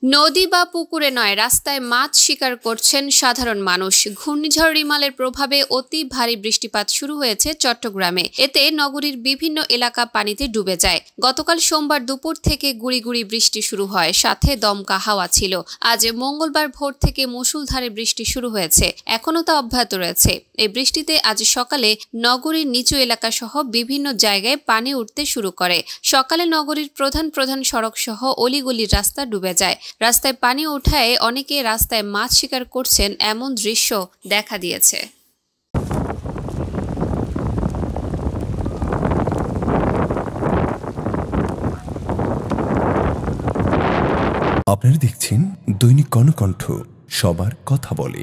নদী বা পুকুরে নয়, রাস্তায় মাছ শিকার করছেন সাধারণ মানুষ। ঘূর্ণিঝড় রিমালের প্রভাবে অতি ভারী বৃষ্টিপাত শুরু হয়েছে চট্টগ্রামে। এতে নগরীর বিভিন্ন এলাকা পানিতে ডুবে যায়। গতকাল সোমবার দুপুর থেকে গুঁড়ি গুঁড়ি বৃষ্টি শুরু হয়, সাথে দমকা হাওয়া ছিল। আজ মঙ্গলবার ভোর থেকে মুষলধারে বৃষ্টি শুরু হয়েছে, এখনও তা অব্যাহত রয়েছে। এই বৃষ্টিতে আজ সকালে নগরীর নিচু এলাকা সহ বিভিন্ন জায়গায় পানি উঠতে শুরু করে। সকালে নগরীর প্রধান প্রধান সড়ক সহ অলিগলির রাস্তা ডুবে যায়। রাস্তায় পানি ওঠায় অনেকে রাস্তায় মাছ শিকার করছেন, এমন দৃশ্য দেখা দিয়েছে। আপনারা দেখছেন দৈনিক কর্ণকণ্ঠ, সবার কথা বলে।